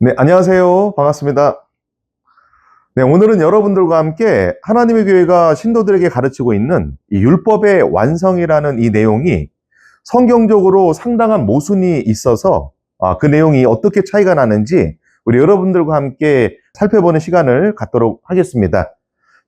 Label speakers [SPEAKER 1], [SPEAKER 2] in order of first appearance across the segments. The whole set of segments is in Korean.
[SPEAKER 1] 네, 안녕하세요. 반갑습니다. 네, 오늘은 여러분들과 함께 하나님의 교회가 신도들에게 가르치고 있는 이 율법의 완성이라는 이 내용이 성경적으로 상당한 모순이 있어서 그 내용이 어떻게 차이가 나는지 우리 여러분들과 함께 살펴보는 시간을 갖도록 하겠습니다.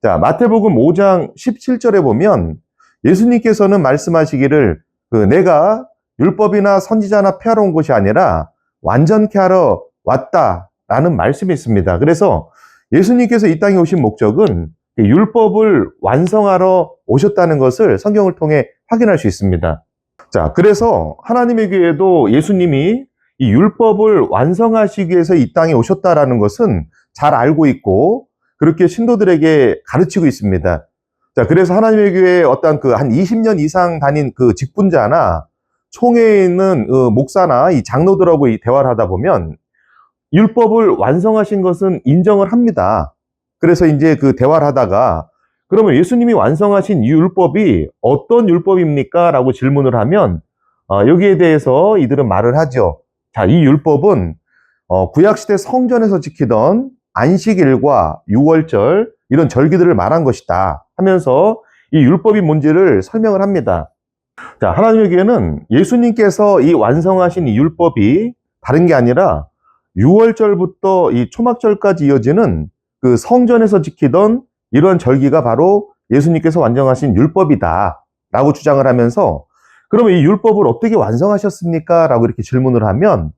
[SPEAKER 1] 자, 마태복음 5장 17절에 보면 예수님께서는 말씀하시기를 내가 율법이나 선지자나 폐하러 온 것이 아니라 완전케 하러 왔다라는 말씀이 있습니다. 그래서 예수님께서 이 땅에 오신 목적은 율법을 완성하러 오셨다는 것을 성경을 통해 확인할 수 있습니다. 자, 그래서 하나님의 교회도 예수님이 이 율법을 완성하시기 위해서 이 땅에 오셨다라는 것은 잘 알고 있고 그렇게 신도들에게 가르치고 있습니다. 자, 그래서 하나님의 교회에 어떤 한 20년 이상 다닌 직분자나 총회에 있는 목사나 이 장로들하고 이 대화를 하다 보면 율법을 완성하신 것은 인정을 합니다. 그래서 이제 대화를 하다가 그러면 예수님이 완성하신 이 율법이 어떤 율법입니까? 라고 질문을 하면 여기에 대해서 이들은 말을 하죠. 자, 이 율법은 구약시대 성전에서 지키던 안식일과 유월절 이런 절기들을 말한 것이다 하면서 이 율법이 뭔지를 설명을 합니다. 자, 하나님의 교회는 예수님께서 이 완성하신 이 율법이 다른 게 아니라 6월절부터 이 초막절까지 이어지는 성전에서 지키던 이러한 절기가 바로 예수님께서 완성하신 율법이다 라고 주장을 하면서 그러면 이 율법을 어떻게 완성하셨습니까? 라고 이렇게 질문을 하면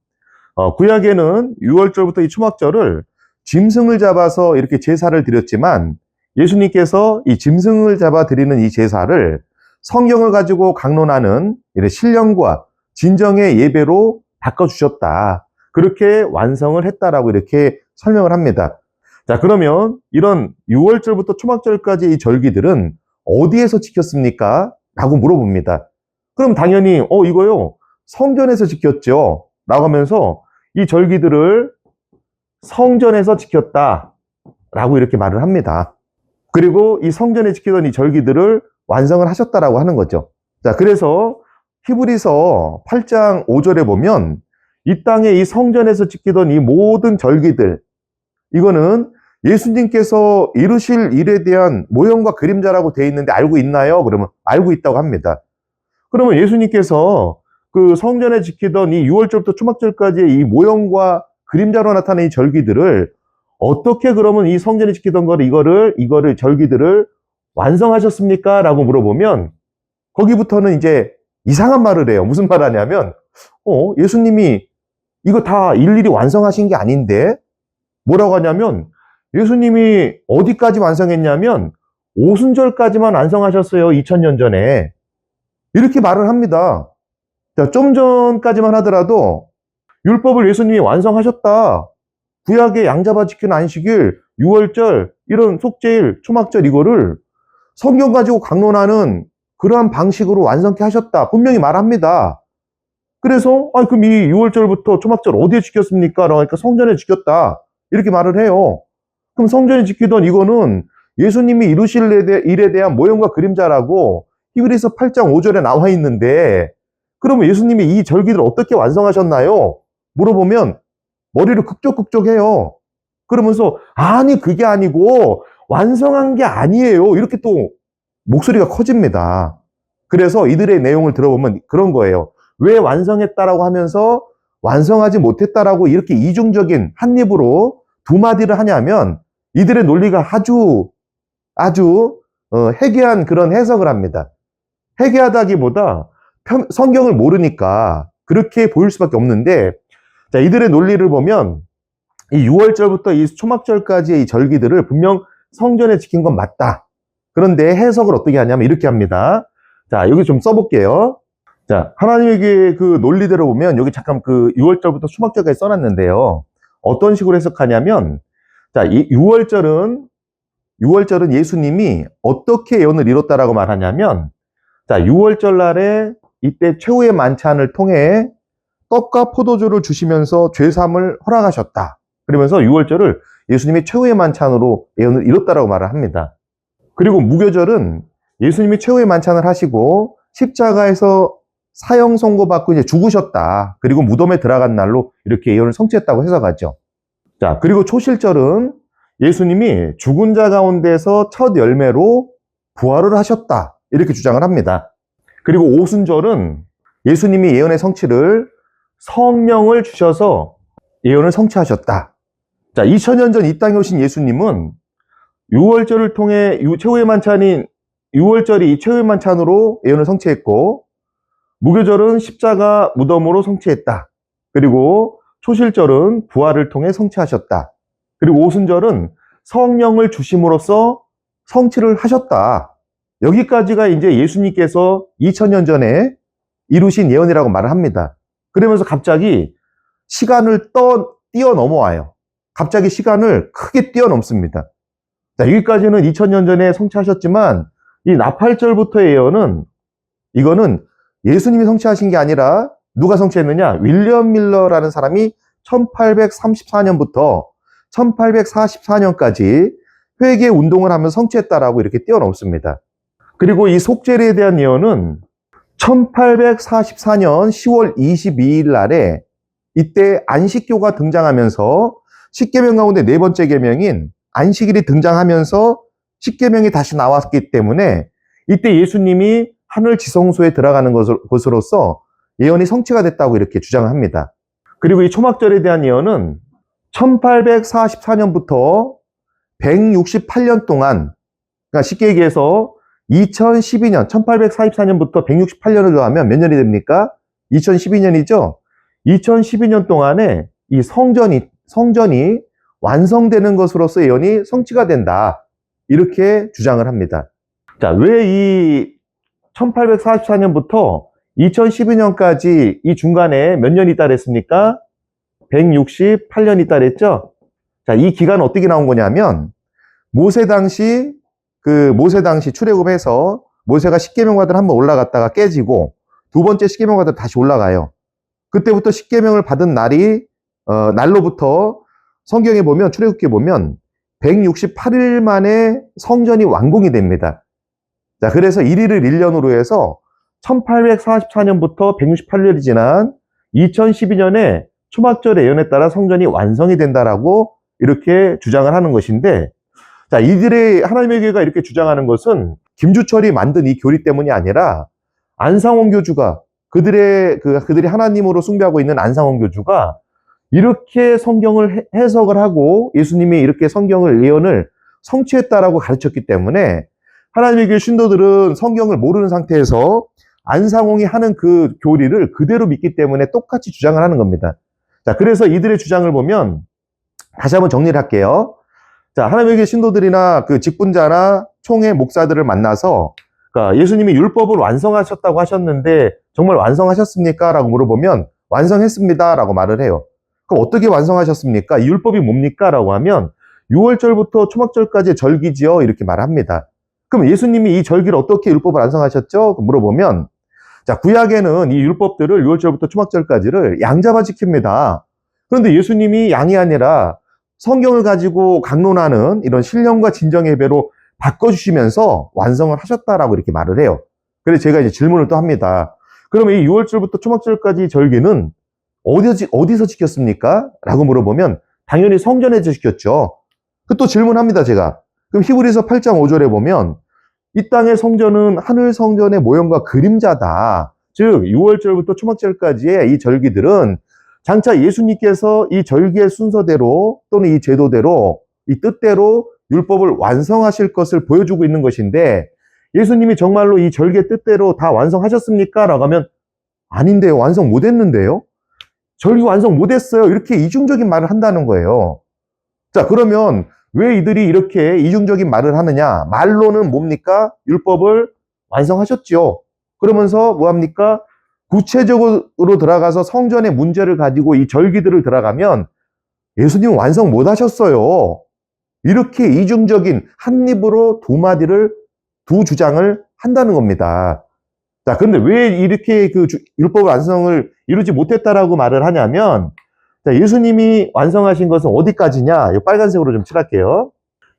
[SPEAKER 1] 구약에는 6월절부터 이 초막절을 짐승을 잡아서 이렇게 제사를 드렸지만 예수님께서 이 짐승을 잡아 드리는 이 제사를 성경을 가지고 강론하는 이런 신령과 진정의 예배로 바꿔주셨다. 그렇게 완성을 했다라고 이렇게 설명을 합니다. 자, 그러면 이런 6월절부터 초막절까지 이 절기들은 어디에서 지켰습니까? 라고 물어봅니다. 그럼 당연히 이거요 성전에서 지켰죠 라고 하면서 이 절기들을 성전에서 지켰다 라고 이렇게 말을 합니다. 그리고 이 성전에 지키던 이 절기들을 완성을 하셨다라고 하는 거죠. 자, 그래서 히브리서 8장 5절에 보면 이 땅에 이 성전에서 지키던 이 모든 절기들, 이거는 예수님께서 이루실 일에 대한 모형과 그림자라고 되어 있는데 알고 있나요? 그러면 알고 있다고 합니다. 그러면 예수님께서 성전에 지키던 이 6월절부터 초막절까지의 이 모형과 그림자로 나타낸 이 절기들을 어떻게 그러면 이 성전에 지키던 이거를 절기들을 완성하셨습니까? 라고 물어보면 거기부터는 이제 이상한 말을 해요. 무슨 말 하냐면 예수님이 이거 다 일일이 완성하신 게 아닌데 뭐라고 하냐면 예수님이 어디까지 완성했냐면 오순절까지만 완성하셨어요. 2000년 전에. 이렇게 말을 합니다. 자, 좀 전까지만 하더라도 율법을 예수님이 완성하셨다. 구약의 양잡아 지키는 안식일, 유월절, 이런 속죄일, 초막절 이거를 성경 가지고 강론하는 그러한 방식으로 완성케 하셨다. 분명히 말합니다. 그래서 그럼 이 6월절부터 초막절 어디에 지켰습니까? 그러니까 성전에 지켰다. 이렇게 말을 해요. 그럼 성전에 지키던 이거는 예수님이 이루실 일에 대한 모형과 그림자라고 히브리서 8장 5절에 나와 있는데 그러면 예수님이 이 절기를 어떻게 완성하셨나요? 물어보면 머리를 극적극적해요. 그러면서 아니 그게 아니고 완성한 게 아니에요. 이렇게 또 목소리가 커집니다. 그래서 이들의 내용을 들어보면 그런 거예요. 왜 완성했다라고 하면서 완성하지 못했다라고 이렇게 이중적인 한 입으로 두 마디를 하냐면 이들의 논리가 아주 해괴한 그런 해석을 합니다. 해괴하다기보다 성경을 모르니까 그렇게 보일 수밖에 없는데 자, 이들의 논리를 보면 이 6월절부터 이 초막절까지의 이 절기들을 분명 성전에 지킨 건 맞다. 그런데 해석을 어떻게 하냐면 이렇게 합니다. 자, 여기 좀 써볼게요. 자, 하나님의 논리대로 보면 여기 잠깐 6월절부터 초막절까지 써놨는데요. 어떤 식으로 해석하냐면 자, 이 6월절은 예수님이 어떻게 예언을 이뤘다라고 말하냐면 자, 6월절 날에 이때 최후의 만찬을 통해 떡과 포도주를 주시면서 죄사함을 허락하셨다. 그러면서 6월절을 예수님이 최후의 만찬으로 예언을 이뤘다라고 말을 합니다. 그리고 무교절은 예수님이 최후의 만찬을 하시고 십자가에서 사형 선고받고 이제 죽으셨다. 그리고 무덤에 들어간 날로 이렇게 예언을 성취했다고 해석하죠. 자, 그리고 초실절은 예수님이 죽은 자 가운데서 첫 열매로 부활을 하셨다. 이렇게 주장을 합니다. 그리고 오순절은 예수님이 예언의 성취를 성령을 주셔서 예언을 성취하셨다. 자, 2000년 전 이 땅에 오신 예수님은 유월절을 통해 최후의 만찬인 유월절이 이 최후의 만찬으로 예언을 성취했고, 무교절은 십자가 무덤으로 성취했다. 그리고 초실절은 부활을 통해 성취하셨다. 그리고 오순절은 성령을 주심으로써 성취를 하셨다. 여기까지가 이제 예수님께서 2000년 전에 이루신 예언이라고 말을 합니다. 그러면서 갑자기 시간을 뛰어넘어와요. 갑자기 시간을 크게 뛰어넘습니다. 자, 여기까지는 2000년 전에 성취하셨지만 이 나팔절부터의 예언은, 이거는 예수님이 성취하신 게 아니라 누가 성취했느냐? 윌리엄 밀러라는 사람이 1834년부터 1844년까지 회개 운동을 하면서 성취했다라고 이렇게 뛰어넘습니다. 그리고 이 속죄례에 대한 예언은 1844년 10월 22일 날에 이때 안식교가 등장하면서 십계명 가운데 네 번째 계명인 안식일이 등장하면서 십계명이 다시 나왔기 때문에 이때 예수님이 하늘 지성소에 들어가는 것으로서 예언이 성취가 됐다고 이렇게 주장을 합니다. 그리고 이 초막절에 대한 예언은 1844년부터 168년 동안, 그러니까 쉽게 얘기해서 2012년, 1844년부터 168년을 더하면 몇 년이 됩니까? 2012년이죠? 2012년 동안에 이 성전이 완성되는 것으로서 예언이 성취가 된다. 이렇게 주장을 합니다. 자, 왜 이 1844년부터 2012년까지 이 중간에 몇 년이 있다 그랬습니까? 168년이 있다 그랬죠? 자, 이 기간은 어떻게 나온 거냐면, 모세 당시 출애굽해서 모세가 십계명 받으러 한번 올라갔다가 깨지고 두 번째 십계명 받으러 다시 올라가요. 그때부터 십계명을 받은 날로부터 성경에 보면, 출애굽기에 보면 168일 만에 성전이 완공이 됩니다. 자, 그래서 1일을 1년으로 해서 1844년부터 168년이 지난 2012년에 초막절의 예언에 따라 성전이 완성이 된다라고 이렇게 주장을 하는 것인데, 자, 하나님의 교회가 이렇게 주장하는 것은 김주철이 만든 이 교리 때문이 아니라 안상원 교주가 그들이 하나님으로 숭배하고 있는 안상원 교주가 이렇게 성경을 해석을 하고 예수님이 이렇게 성경을 예언을 성취했다라고 가르쳤기 때문에 하나님의 교회 신도들은 성경을 모르는 상태에서 안상홍이 하는 그 교리를 그대로 믿기 때문에 똑같이 주장을 하는 겁니다. 자, 그래서 이들의 주장을 보면 다시 한번 정리를 할게요. 자, 하나님의 교회 신도들이나 그 직분자나 총회 목사들을 만나서, 그러니까 예수님이 율법을 완성하셨다고 하셨는데 정말 완성하셨습니까? 라고 물어보면 완성했습니다 라고 말을 해요. 그럼 어떻게 완성하셨습니까? 이 율법이 뭡니까? 라고 하면 6월절부터 초막절까지의 절기지요, 이렇게 말합니다. 그럼 예수님이 이 절기를 어떻게 율법을 완성하셨죠? 물어보면, 자, 구약에는 이 율법들을 6월절부터 초막절까지를 양 잡아 지킵니다. 그런데 예수님이 양이 아니라 성경을 가지고 강론하는 이런 신령과 진정의 예배로 바꿔주시면서 완성을 하셨다라고 이렇게 말을 해요. 그래서 제가 이제 질문을 또 합니다. 그러면 이 6월절부터 초막절까지 절기는 어디서 지켰습니까? 라고 물어보면 당연히 성전에서 지켰죠. 또 질문합니다, 제가. 그럼 히브리서 8장 5절에 보면 이 땅의 성전은 하늘 성전의 모형과 그림자다. 즉 6월절부터 초막절까지의 이 절기들은 장차 예수님께서 이 절기의 순서대로 또는 이 제도대로 이 뜻대로 율법을 완성하실 것을 보여주고 있는 것인데, 예수님이 정말로 이 절기의 뜻대로 다 완성하셨습니까? 라고 하면 아닌데요, 완성 못했는데요, 절기 완성 못했어요, 이렇게 이중적인 말을 한다는 거예요. 자, 그러면 왜 이들이 이렇게 이중적인 말을 하느냐? 말로는 뭡니까? 율법을 완성하셨죠. 그러면서 뭐합니까? 구체적으로 들어가서 성전의 문제를 가지고 이 절기들을 들어가면 예수님은 완성 못 하셨어요. 이렇게 이중적인 한 입으로 두 주장을 한다는 겁니다. 자, 그런데 왜 이렇게 율법 완성을 이루지 못했다라고 말을 하냐면, 자, 예수님이 완성하신 것은 어디까지냐? 이 빨간색으로 좀 칠할게요.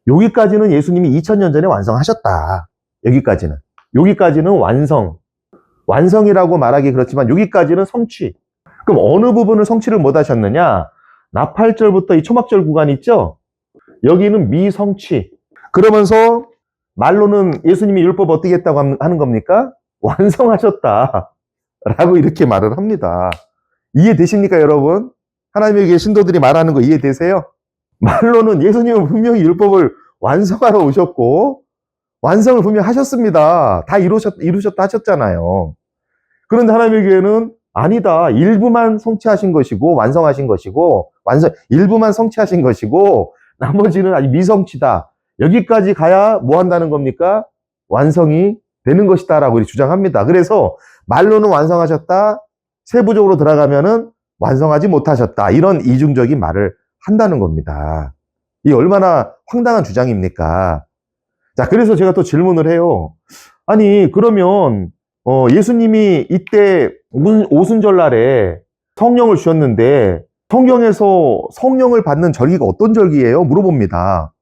[SPEAKER 1] 여기까지는 예수님이 2000년 전에 완성하셨다. 여기까지는 완성이라고 말하기 그렇지만 여기까지는 성취. 그럼 어느 부분을 성취를 못 하셨느냐? 나팔절부터 이 초막절 구간 있죠? 여기는 미성취. 그러면서 말로는 예수님이 율법 어떻게 했다고 하는 겁니까? 완성하셨다. 라고 이렇게 말을 합니다. 이해되십니까, 여러분? 하나님에게 신도들이 말하는 거 이해되세요? 말로는 예수님은 분명히 율법을 완성하러 오셨고, 완성을 분명히 하셨습니다. 다 이루셨다 하셨잖아요. 그런데 하나님의 교회는 아니다. 일부만 성취하신 것이고, 완성하신 것이고, 일부만 성취하신 것이고, 나머지는 아직 미성취다. 여기까지 가야 뭐 한다는 겁니까? 완성이 되는 것이다. 라고 주장합니다. 그래서 말로는 완성하셨다. 세부적으로 들어가면은 완성하지 못하셨다. 이런 이중적인 말을 한다는 겁니다. 이 얼마나 황당한 주장입니까? 자, 그래서 제가 또 질문을 해요. 아니, 그러면, 예수님이 이때 오순절날에 성령을 주셨는데, 성경에서 성령을 받는 절기가 어떤 절기예요? 물어봅니다.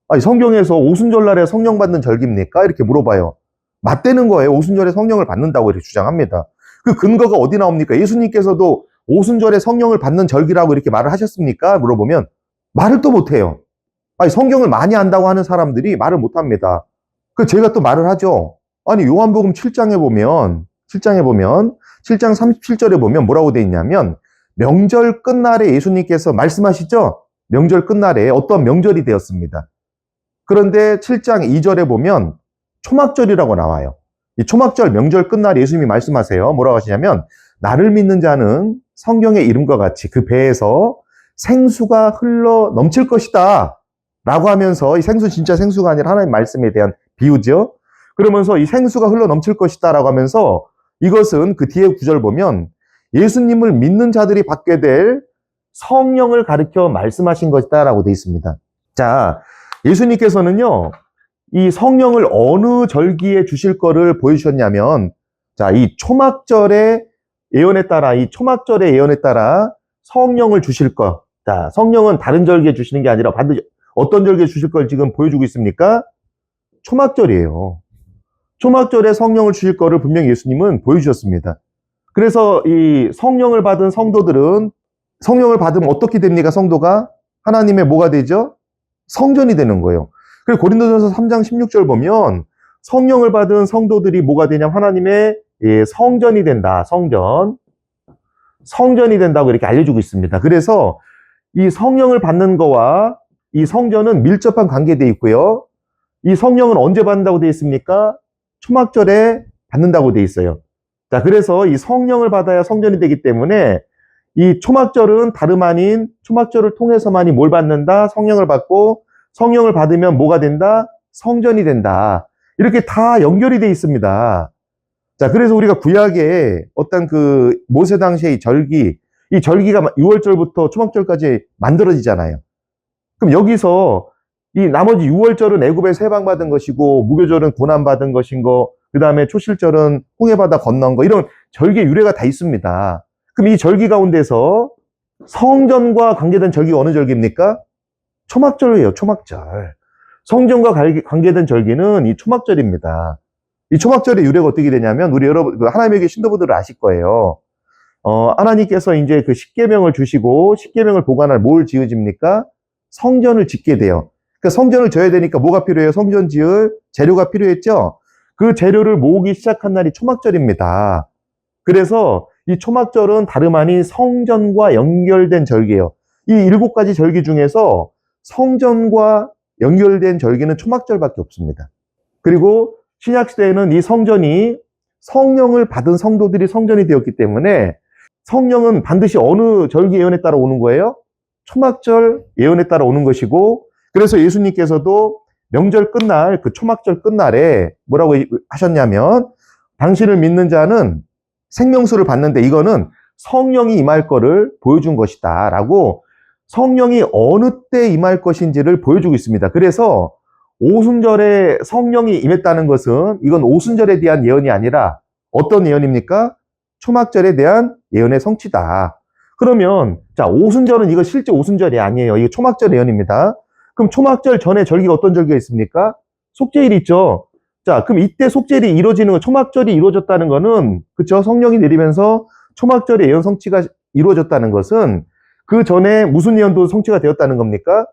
[SPEAKER 1] 아니, 성경에서 오순절날에 성령 받는 절기입니까? 이렇게 물어봐요. 맞대는 거예요. 오순절에 성령을 받는다고 이렇게 주장합니다. 그 근거가 어디 나옵니까? 예수님께서도 오순절에 성령을 받는 절기라고 이렇게 말을 하셨습니까? 물어보면 말을 또 못해요. 아니, 성경을 많이 안다고 하는 사람들이 말을 못합니다. 그 제가 또 말을 하죠. 아니, 요한복음 7장에 보면 7장 37절에 보면 뭐라고 돼 있냐면 명절 끝날에 예수님께서 말씀하시죠? 명절 끝날에 어떤 명절이 되었습니다. 그런데 7장 2절에 보면 초막절이라고 나와요. 이 초막절 명절 끝날에 예수님이 말씀하세요. 뭐라고 하시냐면 나를 믿는 자는 성경의 이름과 같이 그 배에서 생수가 흘러 넘칠 것이다 라고 하면서, 이 생수 진짜 생수가 아니라 하나님의 말씀에 대한 비유죠. 그러면서 이 생수가 흘러 넘칠 것이다 라고 하면서 이것은 그 뒤에 구절 보면 예수님을 믿는 자들이 받게 될 성령을 가리켜 말씀하신 것이다 라고 되어 있습니다. 자, 예수님께서는요, 이 성령을 어느 절기에 주실 거를 보여주셨냐면, 자, 이 초막절의 예언에 따라 성령을 주실 거. 자, 성령은 다른 절기에 주시는 게 아니라 반드시 어떤 절기에 주실 걸 지금 보여주고 있습니까? 초막절이에요. 초막절에 성령을 주실 거를 분명히 예수님은 보여주셨습니다. 그래서 이 성령을 받은 성도들은, 성령을 받으면 어떻게 됩니까? 성도가 하나님의 뭐가 되죠? 성전이 되는 거예요. 그리고 고린도전서 3장 16절 보면 성령을 받은 성도들이 뭐가 되냐면 하나님의 성전이 된다. 성전이 된다고 이렇게 알려주고 있습니다. 그래서 이 성령을 받는 거와 이 성전은 밀접한 관계되어 있고요. 이 성령은 언제 받는다고 되어 있습니까? 초막절에 받는다고 되어 있어요. 자, 그래서 이 성령을 받아야 성전이 되기 때문에 이 초막절은 다름 아닌 초막절을 통해서만이 뭘 받는다? 성령을 받고, 성령을 받으면 뭐가 된다? 성전이 된다. 이렇게 다 연결이 되어 있습니다. 자, 그래서 우리가 구약에 어떤 그 모세 당시의 이 절기가 6월절부터 초막절까지 만들어지잖아요. 그럼 여기서 이 나머지 6월절은 애굽에서 해방받은 것이고, 무교절은 고난받은 것인 거, 그 다음에 초실절은 홍해바다 건넌 거, 이런 절기의 유래가 다 있습니다. 그럼 이 절기 가운데서 성전과 관계된 절기가 어느 절기입니까? 초막절이에요, 초막절. 성전과 관계된 절기는 이 초막절입니다. 이 초막절의 유래가 어떻게 되냐면, 우리 여러분, 하나님에게 신도분들은 아실 거예요. 하나님께서 이제 그 십계명을 주시고, 십계명을 보관할 뭘 지으십니까? 성전을 짓게 돼요. 그러니까 성전을 져야 되니까 뭐가 필요해요? 성전 지을 재료가 필요했죠? 그 재료를 모으기 시작한 날이 초막절입니다. 그래서 이 초막절은 다름 아닌 성전과 연결된 절기예요. 이 7가지 절기 중에서 성전과 연결된 절기는 초막절밖에 없습니다. 그리고 신약시대에는 이 성전이 성령을 받은 성도들이 성전이 되었기 때문에 성령은 반드시 어느 절기 예언에 따라 오는 거예요? 초막절 예언에 따라 오는 것이고, 그래서 예수님께서도 명절 끝날, 그 초막절 끝날에 뭐라고 하셨냐면, 당신을 믿는 자는 생명수를 받는데 이거는 성령이 임할 거를 보여준 것이다 라고, 성령이 어느 때 임할 것인지를 보여주고 있습니다. 그래서 오순절에 성령이 임했다는 것은 이건 오순절에 대한 예언이 아니라 어떤 예언입니까? 초막절에 대한 예언의 성취다. 그러면 자, 오순절은 이거 실제 오순절이 아니에요. 이거 초막절 예언입니다. 그럼 초막절 전에 절기가 어떤 절기가 있습니까? 속죄일이 있죠. 자, 그럼 이때 속죄일이 이루어지는 거, 초막절이 이루어졌다는 거는, 그쵸? 성령이 내리면서 초막절의 예언 성취가 이루어졌다는 것은 그 전에 무슨 예언도 성취가 되었다는 겁니까?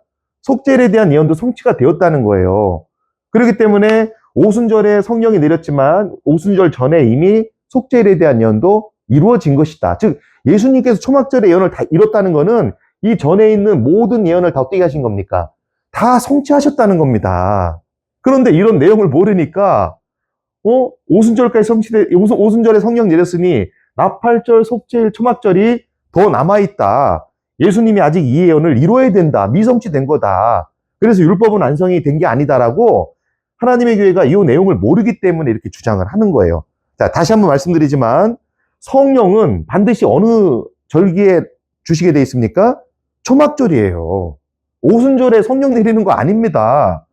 [SPEAKER 1] 속죄일에 대한 예언도 성취가 되었다는 거예요. 그렇기 때문에 오순절에 성령이 내렸지만 오순절 전에 이미 속죄일에 대한 예언도 이루어진 것이다. 즉 예수님께서 초막절의 예언을 다 이뤘다는 것은 이 전에 있는 모든 예언을 다 어떻게 하신 겁니까? 다 성취하셨다는 겁니다. 그런데 이런 내용을 모르니까 오순절까지 오순절에 성령 내렸으니 나팔절, 속죄일, 초막절이 더 남아있다. 예수님이 아직 이 예언을 이루어야 된다. 미성취된 거다. 그래서 율법은 완성이 된 게 아니다라고 하나님의 교회가 이 내용을 모르기 때문에 이렇게 주장을 하는 거예요. 자, 다시 한번 말씀드리지만 성령은 반드시 어느 절기에 주시게 돼 있습니까? 초막절이에요. 오순절에 성령 내리는 거 아닙니다.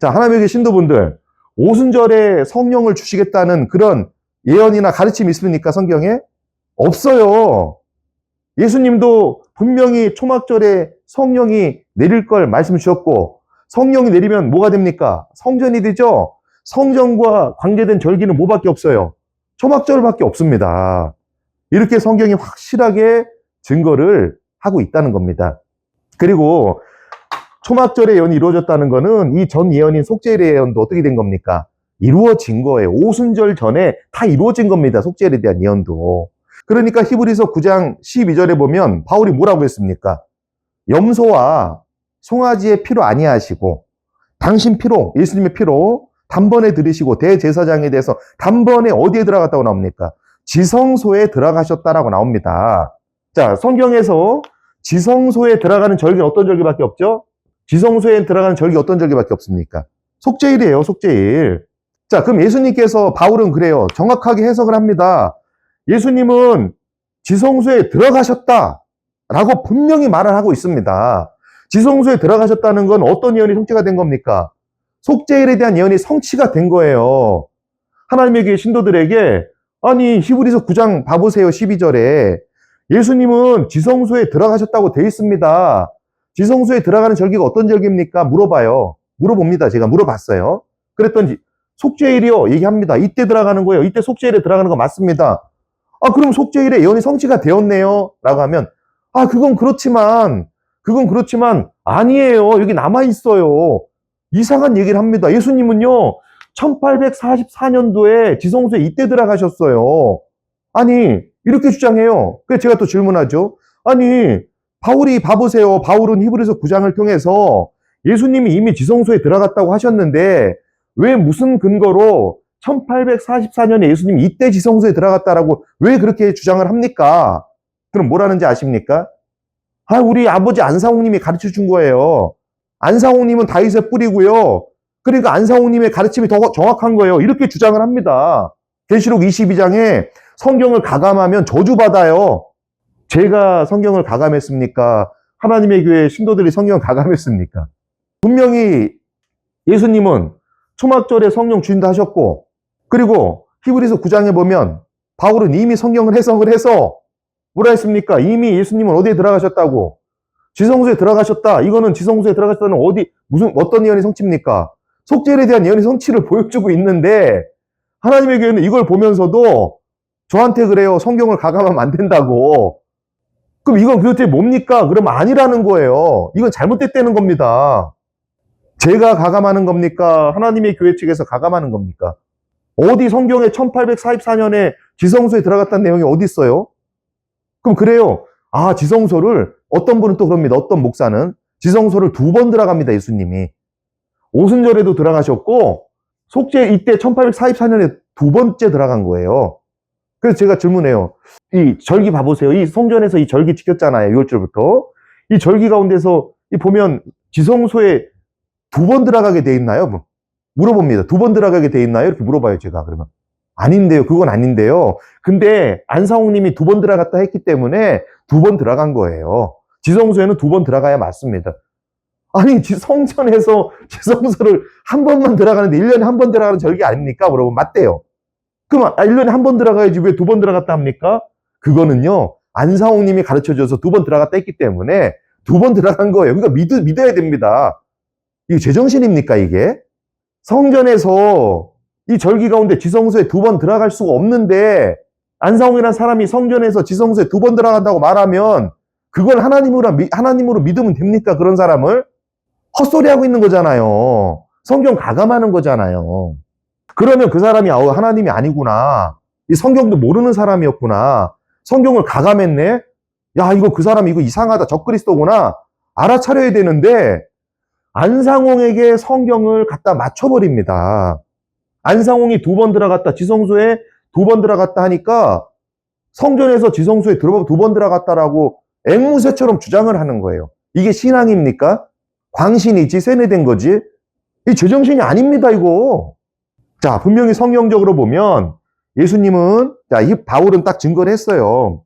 [SPEAKER 1] 자, 하나님의 교회 신도분들, 오순절에 성령을 주시겠다는 그런 예언이나 가르침이 있습니까? 성경에? 없어요. 예수님도 분명히 초막절에 성령이 내릴 걸 말씀 주셨고, 성령이 내리면 뭐가 됩니까? 성전이 되죠? 성전과 관계된 절기는 뭐밖에 없어요? 초막절밖에 없습니다. 이렇게 성경이 확실하게 증거를 하고 있다는 겁니다. 그리고 초막절의 예언이 이루어졌다는 것은 이 전 예언인 속죄일의 예언도 어떻게 된 겁니까? 이루어진 거예요. 오순절 전에 다 이루어진 겁니다. 속죄일에 대한 예언도. 그러니까 히브리서 9장 12절에 보면 바울이 뭐라고 했습니까? 염소와 송아지의 피로 아니하시고 당신 피로, 예수님의 피로 단번에 들으시고 대제사장에 대해서 단번에 어디에 들어갔다고 나옵니까? 지성소에 들어가셨다라고 나옵니다. 자, 성경에서 지성소에 들어가는 절기는 어떤 절기밖에 없죠? 지성소에 들어가는 절기 어떤 절기밖에 없습니까? 속죄일이에요, 속죄일. 자, 그럼 예수님께서, 바울은 그래요. 정확하게 해석을 합니다. 예수님은 지성소에 들어가셨다라고 분명히 말을 하고 있습니다. 지성소에 들어가셨다는 건 어떤 예언이 성취가 된 겁니까? 속죄일에 대한 예언이 성취가 된 거예요. 하나님의 교회 신도들에게, 아니 히브리서 9장 봐보세요. 12절에 예수님은 지성소에 들어가셨다고 돼 있습니다. 지성소에 들어가는 절기가 어떤 절기입니까? 물어봐요. 물어봅니다. 제가 물어봤어요. 그랬더니 속죄일이요 얘기합니다. 이때 들어가는 거예요. 이때 속죄일에 들어가는 거 맞습니다. 아, 그럼 속죄일에 예언이 성취가 되었네요 라고 하면, 아, 그건 그렇지만 아니에요. 여기 남아있어요. 이상한 얘기를 합니다. 예수님은요 1844년도에 지성소에 이때 들어가셨어요. 아니 이렇게 주장해요. 그래서 제가 또 질문하죠. 아니 바울이 봐보세요. 바울은 히브리서 9장을 통해서 예수님이 이미 지성소에 들어갔다고 하셨는데 왜 무슨 근거로 1844년에 예수님이 이때 지성소에 들어갔다라고 왜 그렇게 주장을 합니까? 그럼 뭐라는지 아십니까? 아, 우리 아버지 안사홍님이 가르쳐 준 거예요. 안사홍님은 다윗의 뿌리고요. 그러니까 안사홍님의 가르침이 더 정확한 거예요. 이렇게 주장을 합니다. 계시록 22장에 성경을 가감하면 저주받아요. 제가 성경을 가감했습니까? 하나님의 교회 신도들이 성경을 가감했습니까? 분명히 예수님은 초막절에 성령 주인도 하셨고, 그리고 히브리서 9장에 보면 바울은 이미 성경을 해석을 해서 뭐라 했습니까? 이미 예수님은 어디에 들어가셨다고? 지성소에 들어가셨다. 이거는 지성소에 들어가셨다는 어떤 예언이 성취입니까? 속죄일에 대한 예언이 성취를 보여주고 있는데 하나님의 교회는 이걸 보면서도 저한테 그래요. 성경을 가감하면 안 된다고. 그럼 이건 도대체 뭡니까? 그러면 아니라는 거예요. 이건 잘못됐다는 겁니다. 제가 가감하는 겁니까? 하나님의 교회 측에서 가감하는 겁니까? 어디 성경에 1844년에 지성소에 들어갔다는 내용이 어디 있어요? 그럼 그래요. 아, 지성소를 어떤 분은 또 그럽니다. 어떤 목사는 지성소를 2번 들어갑니다. 예수님이. 오순절에도 들어가셨고 속죄 이때 1844년에 2번째 들어간 거예요. 그래서 제가 질문해요. 이 절기 봐보세요. 이 성전에서 이 절기 지켰잖아요. 6월절부터. 이 절기 가운데서 보면 지성소에 2번 들어가게 돼 있나요? 물어봅니다. 2번 들어가게 돼 있나요? 이렇게 물어봐요. 제가 그러면. 아닌데요. 그건 아닌데요. 근데 안사홍님이 2번 들어갔다 했기 때문에 2번 들어간 거예요. 지성소에는 2번 들어가야 맞습니다. 아니 성전에서 지성소를 한 번만 들어가는데 1년에 한 번 들어가는 절기 아닙니까? 물어보면 맞대요. 그럼 1년에 한 번 들어가야지 왜 2번 들어갔다 합니까? 그거는요 안사홍님이 가르쳐줘서 2번 들어갔다 했기 때문에 2번 들어간 거예요. 그러니까 믿어야 됩니다. 이게 제정신입니까 이게? 성전에서 이 절기 가운데 지성소에 2번 들어갈 수가 없는데 안사홍이라는 사람이 성전에서 지성소에 2번 들어간다고 말하면 그걸 하나님으로 믿으면 됩니까? 그런 사람을? 헛소리하고 있는 거잖아요. 성경 가감하는 거잖아요. 그러면 그 사람이 하나님이 아니구나. 이 성경도 모르는 사람이었구나. 성경을 가감했네. 야, 이거 그 사람 이거 이상하다. 적그리스도구나. 알아차려야 되는데 안상홍에게 성경을 갖다 맞춰버립니다. 안상홍이 2번 들어갔다. 지성소에 2번 들어갔다 하니까 성전에서 지성소에 2번 들어갔다라고 앵무새처럼 주장을 하는 거예요. 이게 신앙입니까? 광신이지 세뇌된 거지. 이 제정신이 아닙니다, 이거. 자, 분명히 성경적으로 보면 예수님은, 자, 이 바울은 딱 증거를 했어요.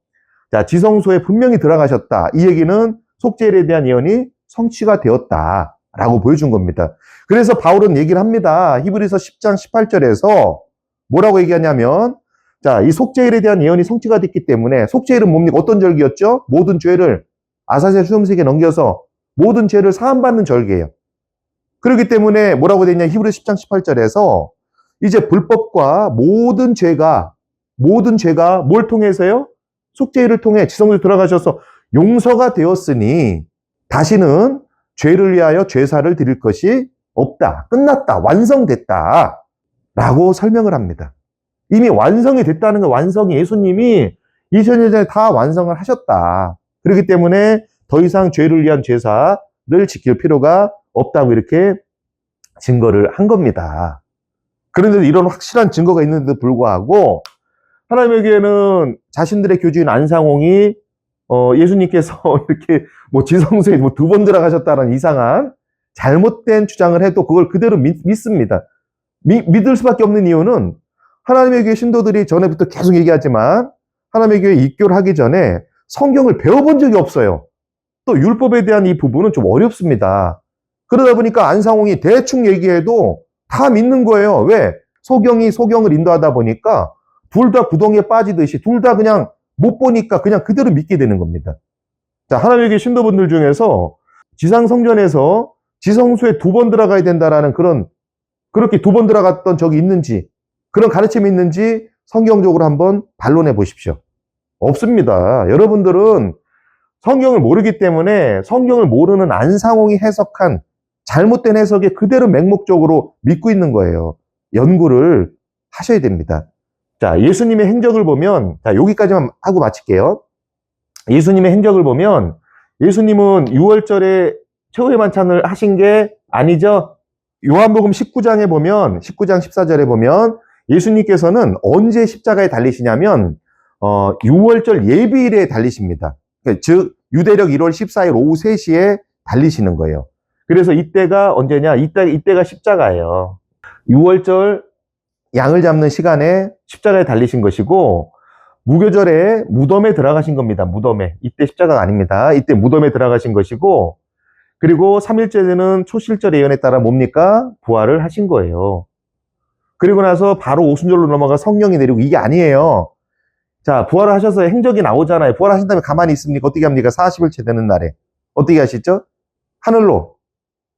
[SPEAKER 1] 자, 지성소에 분명히 들어가셨다. 이 얘기는 속죄일에 대한 예언이 성취가 되었다라고 보여준 겁니다. 그래서 바울은 얘기를 합니다. 히브리서 10장 18절에서 뭐라고 얘기하냐면, 자, 이 속죄일에 대한 예언이 성취가 됐기 때문에 속죄일은 뭡니까? 어떤 절기였죠? 모든 죄를 아사셀 수염색에 넘겨서 모든 죄를 사함받는 절기예요. 그렇기 때문에 뭐라고 되냐? 히브리 10장 18절에서 이제 불법과 모든 죄가 뭘 통해서요? 속죄일을 통해 지성소에 들어가셔서 용서가 되었으니 다시는 죄를 위하여 죄사를 드릴 것이 없다. 끝났다. 완성됐다. 라고 설명을 합니다. 이미 완성이 됐다는 거, 완성이 예수님이 2000년 전에 다 완성을 하셨다. 그렇기 때문에 더 이상 죄를 위한 죄사를 지킬 필요가 없다고 이렇게 증거를 한 겁니다. 그런데 이런 확실한 증거가 있는데도 불구하고 하나님에게는 자신들의 교주인 안상홍이 예수님께서 이렇게 뭐 지성소에 뭐 2번 들어가셨다는 이상한 잘못된 주장을 해도 그걸 그대로 믿습니다. 믿을 수밖에 없는 이유는 하나님의 교회 신도들이 전에부터 계속 얘기하지만 하나님의 교회 입교를 하기 전에 성경을 배워본 적이 없어요. 또 율법에 대한 이 부분은 좀 어렵습니다. 그러다 보니까 안상홍이 대충 얘기해도 다 믿는 거예요. 왜? 소경을 인도하다 보니까 둘 다 구덩이에 빠지듯이 둘 다 그냥 못 보니까 그냥 그대로 믿게 되는 겁니다. 자, 하나님의 교회 신도분들 중에서 지상성전에서 지성소에 2번 들어가야 된다라는 그렇게 2번 들어갔던 적이 있는지, 그런 가르침이 있는지 성경적으로 한번 반론해 보십시오. 없습니다. 여러분들은 성경을 모르기 때문에 성경을 모르는 안상홍이 해석한 잘못된 해석에 그대로 맹목적으로 믿고 있는 거예요. 연구를 하셔야 됩니다. 자, 예수님의 행적을 보면, 자, 여기까지만 하고 마칠게요. 예수님의 행적을 보면, 예수님은 6월절에 최후의 만찬을 하신 게 아니죠. 요한복음 19장에 보면, 19장 14절에 보면, 예수님께서는 언제 십자가에 달리시냐면, 6월절 예비일에 달리십니다. 즉, 유대력 1월 14일 오후 3시에 달리시는 거예요. 그래서 이때가 언제냐? 이때가 십자가예요. 6월절 양을 잡는 시간에 십자가에 달리신 것이고, 무교절에 무덤에 들어가신 겁니다. 무덤에. 이때 십자가가 아닙니다. 이때 무덤에 들어가신 것이고, 그리고 3일째는 초실절 예언에 따라 뭡니까? 부활을 하신 거예요. 그리고 나서 바로 오순절로 넘어가 성령이 내리고 이게 아니에요. 자, 부활을 하셔서 행적이 나오잖아요. 부활하신 다음에 가만히 있습니까? 어떻게 합니까? 40일째 되는 날에. 어떻게 하시죠? 하늘로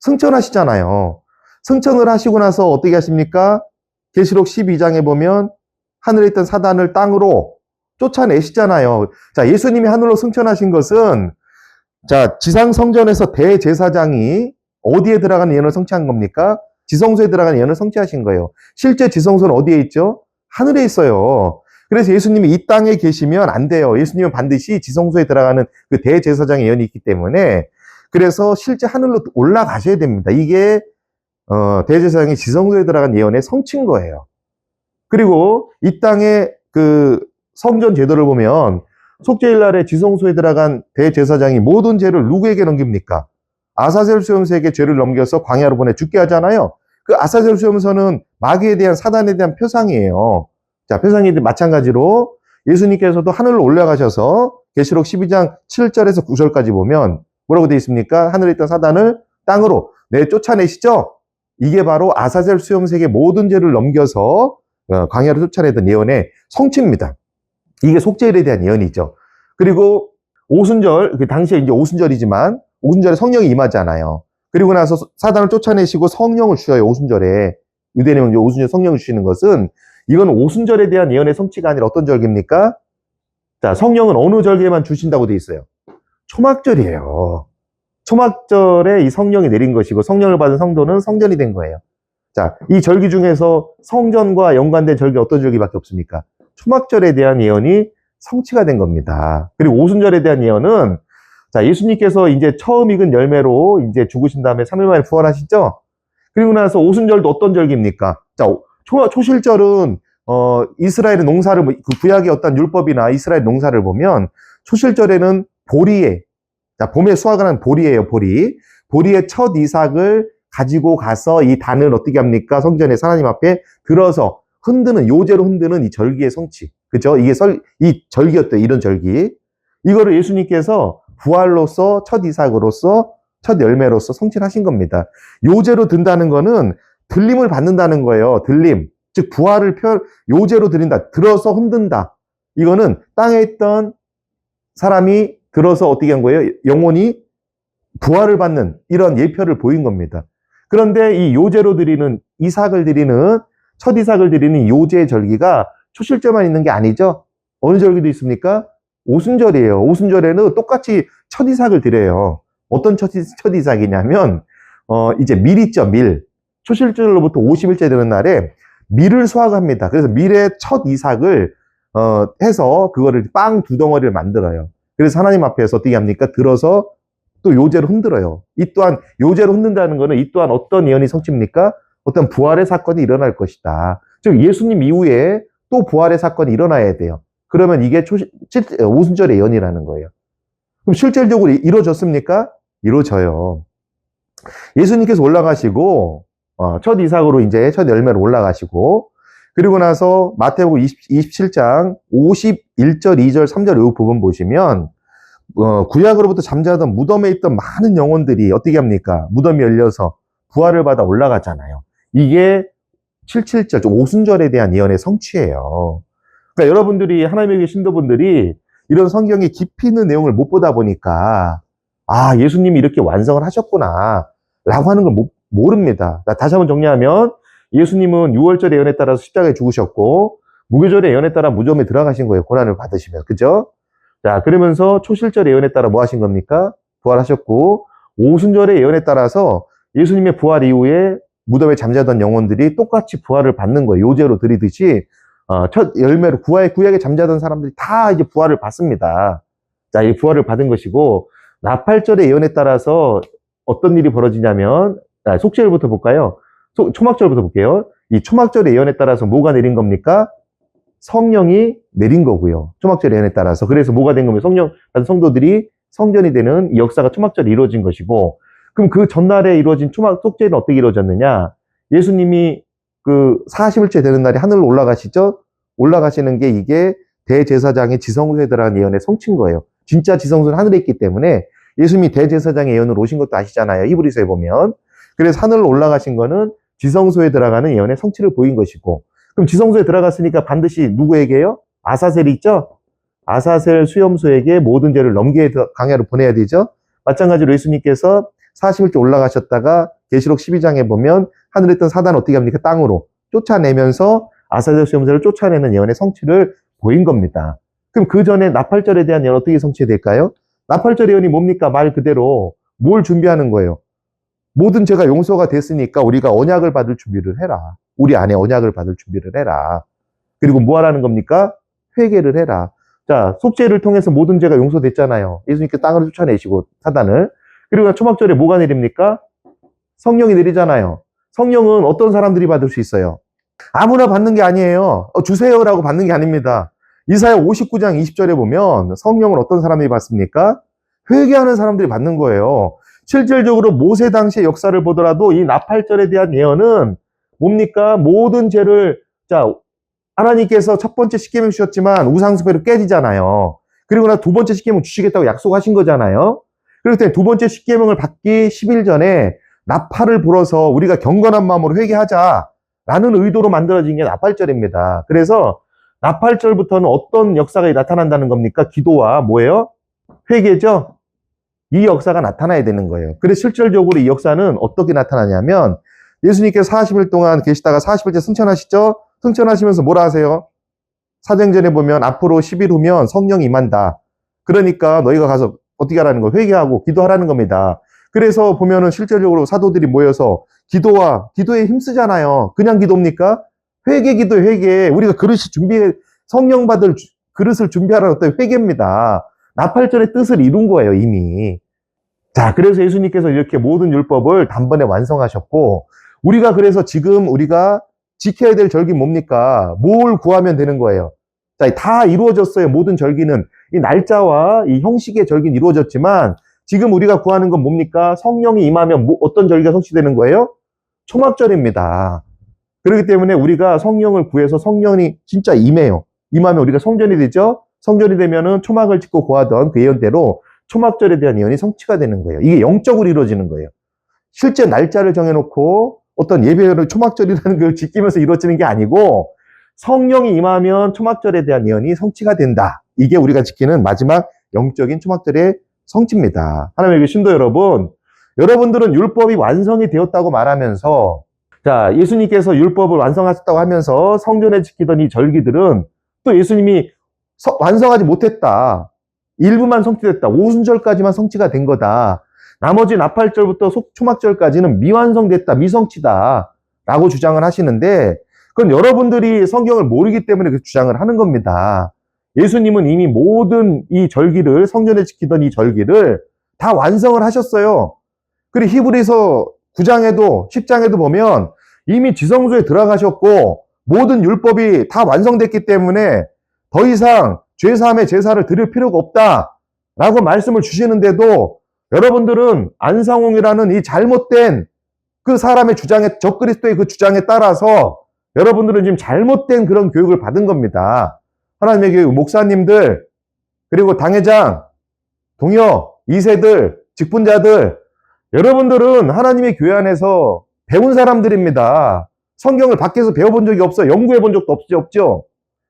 [SPEAKER 1] 승천하시잖아요. 승천을 하시고 나서 어떻게 하십니까? 계시록 12장에 보면 하늘에 있던 사단을 땅으로 쫓아내시잖아요. 자, 예수님이 하늘로 승천하신 것은 자, 지상 성전에서 대제사장이 어디에 들어가는 예언을 성취한 겁니까? 지성소에 들어가는 예언을 성취하신 거예요. 실제 지성소는 어디에 있죠? 하늘에 있어요. 그래서 예수님이 이 땅에 계시면 안 돼요. 예수님은 반드시 지성소에 들어가는 그 대제사장의 예언이 있기 때문에 그래서 실제 하늘로 올라가셔야 됩니다. 이게 대제사장이 지성소에 들어간 예언의 성취인 거예요. 그리고 이 땅의 그 성전 제도를 보면 속죄일 날에 지성소에 들어간 대제사장이 모든 죄를 누구에게 넘깁니까? 아사셀 수염새에게 죄를 넘겨서 광야로 보내 죽게 하잖아요. 그 아사셀 수염서는 마귀에 대한 사단에 대한 표상이에요. 자, 표상이 마찬가지로 예수님께서도 하늘로 올라가셔서 계시록 12장 7절에서 9절까지 보면 뭐라고 되어 있습니까? 하늘에 있던 사단을 땅으로 쫓아내시죠? 이게 바로 아사셀 수염색의 모든 죄를 넘겨서 광야로 쫓아내던 예언의 성취입니다. 이게 속죄일에 대한 예언이죠. 그리고 오순절, 그 당시에 이제 오순절이지만 오순절에 성령이 임하잖아요. 그리고 나서 사단을 쫓아내시고 성령을 주셔요. 오순절에. 유대인은 오순절 성령을 주시는 것은 이건 오순절에 대한 예언의 성취가 아니라 어떤 절기입니까? 자, 성령은 어느 절기에만 주신다고 되어 있어요? 초막절이에요. 초막절에 이 성령이 내린 것이고 성령을 받은 성도는 성전이 된 거예요. 자, 이 절기 중에서 성전과 연관된 절기 어떤 절기밖에 없습니까? 초막절에 대한 예언이 성취가 된 겁니다. 그리고 오순절에 대한 예언은 자, 예수님께서 이제 처음 익은 열매로 이제 죽으신 다음에 3일 만에 부활하시죠? 그리고 나서 오순절도 어떤 절기입니까? 자, 초실절은 이스라엘의 농사를 그 구약의 어떤 율법이나 이스라엘 농사를 보면 초실절에는 보리에 자, 봄에 수확을 하는 보리예요, 보리. 보리의 첫 이삭을 가지고 가서 이 단을 어떻게 합니까? 성전에 하나님 앞에 들어서 흔드는, 요제로 흔드는 이 절기의 성취. 그죠? 이 절기였대요, 이런 절기. 이거를 예수님께서 부활로서, 첫 이삭으로서, 첫 열매로서 성취하신 겁니다. 요제로 든다는 거는 들림을 받는다는 거예요, 들림. 즉, 요제로 드린다. 들어서 흔든다. 이거는 땅에 있던 사람이 들어서 어떻게 한 거예요? 영혼이 부활을 받는 이런 예표를 보인 겁니다. 그런데 이 요제로 드리는 첫 이삭을 드리는 요제 절기가 초실절만 있는 게 아니죠. 어느 절기도 있습니까? 오순절이에요. 오순절에는 똑같이 첫 이삭을 드려요. 어떤 첫 이삭이냐면 이제 밀 있죠, 밀. 초실절로부터 50일째 되는 날에 밀을 수확합니다. 그래서 밀의 첫 이삭을 해서 그거를 빵 두 덩어리를 만들어요. 그래서 하나님 앞에서 어떻게 합니까? 들어서 또 요제로 흔들어요. 이 또한 요제로 흔든다는 것은 이 또한 어떤 예언이 성취입니까? 어떤 부활의 사건이 일어날 것이다. 즉 예수님 이후에 또 부활의 사건이 일어나야 돼요. 그러면 이게 오순절의 예언이라는 거예요. 그럼 실질적으로 이루어졌습니까? 이루어져요. 예수님께서 올라가시고 첫 이삭으로 이제 첫 열매로 올라가시고 그리고 나서 마태복음 27장 51절, 2절, 3절 이 부분 보시면 구약으로부터 잠자던 무덤에 있던 많은 영혼들이 어떻게 합니까? 무덤이 열려서 부활을 받아 올라가잖아요. 이게 77절, 오순절에 대한 예언의 성취예요. 그러니까 여러분들이 하나님의 교회 신도분들이 이런 성경에 깊이 있는 내용을 못 보다 보니까 아, 예수님이 이렇게 완성을 하셨구나 라고 하는 걸 모릅니다. 다시 한번 정리하면 예수님은 6월절의 예언에 따라서 십자가에 죽으셨고 무교절의 예언에 따라 무덤에 들어가신 거예요. 고난을 받으시면. 그죠? 자, 그러면서 초실절의 예언에 따라 뭐 하신 겁니까? 부활하셨고 오순절의 예언에 따라서 예수님의 부활 이후에 무덤에 잠자던 영혼들이 똑같이 부활을 받는 거예요. 요제로 드리듯이 첫 열매로 구약에 잠자던 사람들이 다 이제 부활을 받습니다. 자, 이 부활을 받은 것이고 나팔절의 예언에 따라서 어떤 일이 벌어지냐면 속죄일부터 볼까요? 초막절부터 볼게요. 이 초막절의 예언에 따라서 뭐가 내린 겁니까? 성령이 내린 거고요. 초막절의 예언에 따라서. 그래서 뭐가 된 거면 성령 받은 성도들이 성전이 되는 이 역사가 초막절에 이루어진 것이고 그럼 그 전날에 이루어진 속죄는 어떻게 이루어졌느냐? 예수님이 그 40일째 되는 날에 하늘로 올라가시죠? 올라가시는 게 이게 대제사장의 지성소에 들어간 예언의 성취인 거예요. 진짜 지성소는 하늘에 있기 때문에 예수님이 대제사장의 예언으로 오신 것도 아시잖아요. 히브리서에 보면. 그래서 하늘로 올라가신 거는 지성소에 들어가는 예언의 성취를 보인 것이고 그럼 지성소에 들어갔으니까 반드시 누구에게요? 아사셀이 있죠? 아사셀 수염소에게 모든 죄를 넘게 강야로 보내야 되죠? 마찬가지로 예수님께서 40일째 올라가셨다가 계시록 12장에 보면 하늘에 있던 사단을 어떻게 합니까? 땅으로 쫓아내면서 아사셀 수염소를 쫓아내는 예언의 성취를 보인 겁니다. 그럼 그 전에 나팔절에 대한 예언 어떻게 성취될까요? 나팔절 예언이 뭡니까? 말 그대로 뭘 준비하는 거예요? 모든 죄가 용서가 됐으니까 우리가 언약을 받을 준비를 해라. 우리 안에 언약을 받을 준비를 해라. 그리고 뭐 하라는 겁니까? 회개를 해라. 자, 속죄를 통해서 모든 죄가 용서됐잖아요. 예수님께서 땅으로 쫓아내시고 사단을. 그리고 초막절에 뭐가 내립니까? 성령이 내리잖아요. 성령은 어떤 사람들이 받을 수 있어요? 아무나 받는 게 아니에요. 주세요라고 받는 게 아닙니다. 이사야 59장 20절에 보면 성령을 어떤 사람들이 받습니까? 회개하는 사람들이 받는 거예요. 실질적으로 모세 당시의 역사를 보더라도 이 나팔절에 대한 예언은 뭡니까? 모든 죄를 하나님께서 첫 번째 십계명 주셨지만 우상숭배로 깨지잖아요. 그리고 나 두 번째 십계명 주시겠다고 약속하신 거잖아요. 그렇기 때문에 두 번째 십계명을 받기 10일 전에 나팔을 불어서 우리가 경건한 마음으로 회개하자라는 의도로 만들어진 게 나팔절입니다. 그래서 나팔절부터는 어떤 역사가 나타난다는 겁니까? 기도와 뭐예요? 회개죠? 이 역사가 나타나야 되는 거예요. 그래서 실질적으로 이 역사는 어떻게 나타나냐면 예수님께서 40일 동안 계시다가 40일째 승천하시죠? 승천하시면서 뭐라 하세요? 사도행전에 보면 앞으로 10일 후면 성령이 임한다. 그러니까 너희가 가서 어떻게 하라는 거? 회개하고 기도하라는 겁니다. 그래서 보면은 실질적으로 사도들이 모여서 기도에 힘쓰잖아요. 그냥 기도입니까? 회개 기도, 회개. 우리가 성령 받을 그릇을 준비하라는 어떤 회개입니다. 나팔절의 뜻을 이룬 거예요, 이미. 자, 그래서 예수님께서 이렇게 모든 율법을 단번에 완성하셨고, 그래서 지금 우리가 지켜야 될 절기 뭡니까? 뭘 구하면 되는 거예요? 자, 다 이루어졌어요. 모든 절기는. 이 날짜와 이 형식의 절기는 이루어졌지만, 지금 우리가 구하는 건 뭡니까? 성령이 임하면 어떤 절기가 성취되는 거예요? 초막절입니다. 그렇기 때문에 우리가 성령을 구해서 성령이 진짜 임하면 우리가 성전이 되죠? 성전이 되면은 초막을 짓고 구하던 그 예언대로 초막절에 대한 예언이 성취가 되는 거예요. 이게 영적으로 이루어지는 거예요. 실제 날짜를 정해놓고 어떤 예배를 초막절이라는 걸 지키면서 이루어지는 게 아니고 성령이 임하면 초막절에 대한 예언이 성취가 된다. 이게 우리가 지키는 마지막 영적인 초막절의 성취입니다. 하나님의 신도 여러분, 여러분들은 율법이 완성이 되었다고 말하면서 자, 예수님께서 율법을 완성하셨다고 하면서 성전에 지키던 이 절기들은 또 예수님이 완성하지 못했다. 일부만 성취됐다. 오순절까지만 성취가 된 거다. 나머지 나팔절부터 초막절까지는 미완성됐다. 미성취다. 라고 주장을 하시는데 그건 여러분들이 성경을 모르기 때문에 그 주장을 하는 겁니다. 예수님은 이미 모든 이 절기를 성전에 지키던 이 절기를 다 완성을 하셨어요. 그리고 히브리서 9장에도 10장에도 보면 이미 지성소에 들어가셨고 모든 율법이 다 완성됐기 때문에 더 이상 죄사함의 제사를 드릴 필요가 없다라고 말씀을 주시는데도 여러분들은 안상홍이라는 이 잘못된 그 사람의 주장에 적그리스도의 그 주장에 따라서 여러분들은 지금 잘못된 그런 교육을 받은 겁니다. 하나님의 교육 목사님들 그리고 당회장, 동료, 2세들, 직분자들 여러분들은 하나님의 교회 안에서 배운 사람들입니다. 성경을 밖에서 배워본 적이 없어요. 연구해 본 적도 없죠.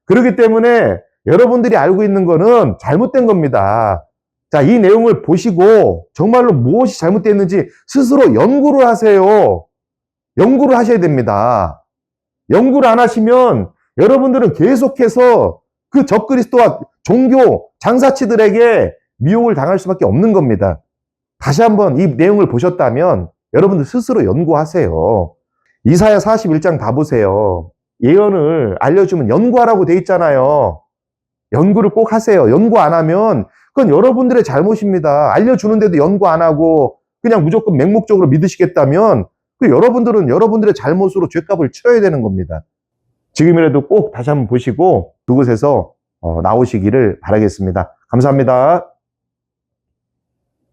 [SPEAKER 1] 그렇기 때문에 여러분들이 알고 있는 거는 잘못된 겁니다. 자, 이 내용을 보시고 정말로 무엇이 잘못됐는지 스스로 연구를 하세요. 연구를 하셔야 됩니다. 연구를 안 하시면 여러분들은 계속해서 그 적그리스도와 종교 장사치들에게 미혹을 당할 수밖에 없는 겁니다. 다시 한번 이 내용을 보셨다면 여러분들 스스로 연구하세요. 이사야 41장 다 보세요. 예언을 알려주면 연구하라고 돼 있잖아요. 연구를 꼭 하세요. 연구 안 하면 그건 여러분들의 잘못입니다. 알려주는데도 연구 안 하고 그냥 무조건 맹목적으로 믿으시겠다면 그 여러분들은 여러분들의 잘못으로 죗값을 치러야 되는 겁니다. 지금이라도 꼭 다시 한번 보시고 그곳에서 나오시기를 바라겠습니다. 감사합니다.